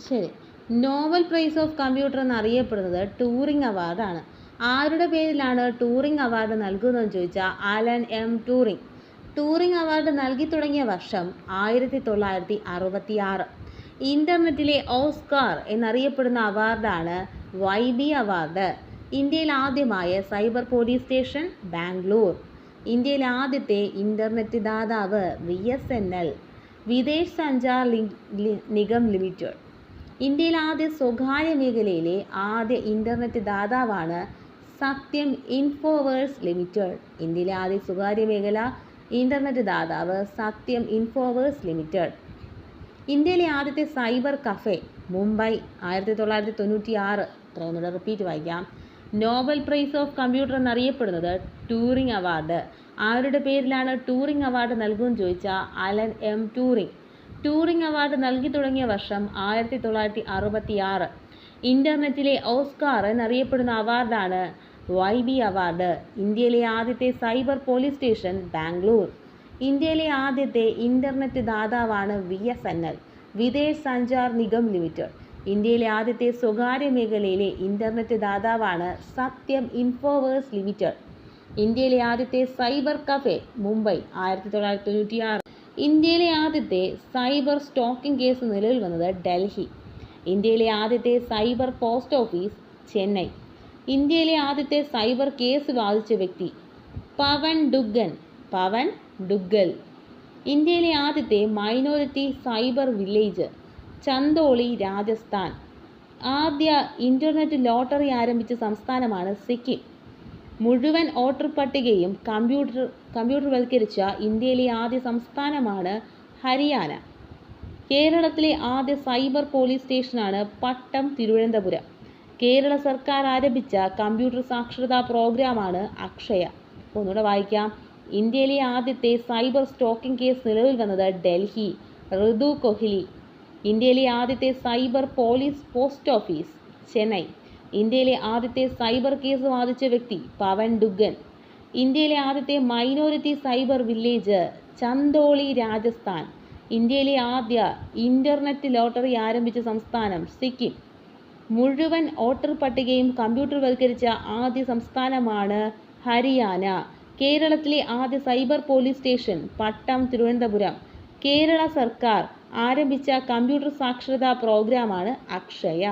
ശരി. Nobel prize of computer എന്നറിയപ്പെടുന്നത് Turing അവാർഡാണ്. ആരുടെ പേരിലാണ് ട്യൂറിംഗ് അവാർഡ് നൽകുന്നതെന്ന് ചോദിച്ചാൽ Alan M Turing. Turing award നൽകി തുടങ്ങിയ വർഷം 1966. ഇൻ്റർനെറ്റിലെ ഓസ്കാർ എന്നറിയപ്പെടുന്ന അവാർഡാണ് YB അവാർഡ്. ഇന്ത്യയിൽ ആദ്യമായ സൈബർ പോലീസ് സ്റ്റേഷൻ ബാംഗ്ലൂർ. ഇന്ത്യയിലെ ആദ്യത്തെ ഇൻ്റർനെറ്റ് ദാതാവ് BSNL, വിദേശ് സഞ്ചാർ നിഗം ലിമിറ്റഡ്. ഇന്ത്യയിലെ ആദ്യ സ്വകാര്യ മേഖലയിലെ ആദ്യ ഇൻ്റർനെറ്റ് ദാതാവാണ് സത്യം ഇൻഫോവേഴ്സ് ലിമിറ്റഡ്. ഇന്ത്യയിലെ ആദ്യ സ്വകാര്യ മേഖല ഇൻ്റർനെറ്റ് ദാതാവ് സത്യം ഇൻഫോവേഴ്സ് ലിമിറ്റഡ്. ഇന്ത്യയിലെ ആദ്യത്തെ സൈബർ കഫേ മുംബൈ 1996. ഇത്രയൊന്നുകൂടെ റിപ്പീറ്റ് വായിക്കാം. നോബൽ പ്രൈസ് ഓഫ് കമ്പ്യൂട്ടർ എന്നറിയപ്പെടുന്നത് ട്യൂറിംഗ് അവാർഡ്. ആരുടെ പേരിലാണ് ട്യൂറിംഗ് അവാർഡ് നൽകുമെന്ന് ചോദിച്ചാൽ Alan M Turing. Turing award നൽകി തുടങ്ങിയ വർഷം 1966. ഇൻ്റർനെറ്റിലെ ഓസ്കാർ എന്നറിയപ്പെടുന്ന അവാർഡാണ് YB അവാർഡ്. ഇന്ത്യയിലെ ആദ്യത്തെ സൈബർ പോലീസ് സ്റ്റേഷൻ ബാംഗ്ലൂർ. ഇന്ത്യയിലെ ആദ്യത്തെ internet ദാതാവാണ് BSNL, Videsh Sanchar Nigam limited. ഇന്ത്യയിലെ ആദ്യത്തെ സ്വകാര്യ മേഖലയിലെ ഇൻ്റർനെറ്റ് ദാതാവാണ് സത്യം ഇൻഫോവേഴ്സ് ലിമിറ്റഡ്. ഇന്ത്യയിലെ ആദ്യത്തെ സൈബർ കഫേ മുംബൈ 1996. ഇന്ത്യയിലെ ആദ്യത്തെ സൈബർ സ്റ്റോക്കിംഗ് കേസ് നിലവിൽ വന്നത് ഡൽഹി. ഇന്ത്യയിലെ ആദ്യത്തെ സൈബർ പോസ്റ്റ് ഓഫീസ് ചെന്നൈ. ഇന്ത്യയിലെ ആദ്യത്തെ സൈബർ കേസ് വാദിച്ച വ്യക്തി പവൻ ഡുഗ്ഗൽ. ഇന്ത്യയിലെ ആദ്യത്തെ മൈനോറിറ്റി സൈബർ വില്ലേജ് ചന്ദോളി, രാജസ്ഥാൻ. ആദ്യ ഇൻ്റർനെറ്റ് ലോട്ടറി ആരംഭിച്ച സംസ്ഥാനമാണ് സിക്കിം. മുഴുവൻ വോട്ടർ പട്ടികയും കമ്പ്യൂട്ടർവൽക്കരിച്ച ഇന്ത്യയിലെ ആദ്യ സംസ്ഥാനമാണ് ഹരിയാന. കേരളത്തിലെ ആദ്യ സൈബർ പോലീസ് സ്റ്റേഷനാണ് പട്ടം, തിരുവനന്തപുരം. കേരള സർക്കാർ ആരംഭിച്ച കമ്പ്യൂട്ടർ സാക്ഷരതാ പ്രോഗ്രാമാണ് അക്ഷയ. ഒന്നുകൂടെ വായിക്കാം. ഇന്ത്യയിലെ ആദ്യത്തെ സൈബർ സ്റ്റോക്കിംഗ് കേസ് നിലവിൽ വന്നത് ഡൽഹി, ഋതു കൊഹ്ലി. ഇന്ത്യയിലെ ആദ്യത്തെ cyber police post office Chennai. ഇന്ത്യയിലെ ആദ്യത്തെ സൈബർ കേസ് വാദിച്ച വ്യക്തി പവൻ ഡുഗ്ഗൻ. ഇന്ത്യയിലെ ആദ്യത്തെ മൈനോറിറ്റി സൈബർ വില്ലേജ് ചന്ദോളി, രാജസ്ഥാൻ. ഇന്ത്യയിലെ ആദ്യ ഇൻ്റർനെറ്റ് ലോട്ടറി ആരംഭിച്ച സംസ്ഥാനം സിക്കിം. മുഴുവൻ വോട്ടർ പട്ടികയും കമ്പ്യൂട്ടർവൽക്കരിച്ച ആദ്യ സംസ്ഥാനമാണ് ഹരിയാന. കേരളത്തിലെ ആദ്യ സൈബർ പോലീസ് സ്റ്റേഷൻ പട്ടം, തിരുവനന്തപുരം. കേരള സർക്കാർ ആരംഭിച്ച കമ്പ്യൂട്ടർ സാക്ഷരതാ പ്രോഗ്രാമാണ് അക്ഷയ.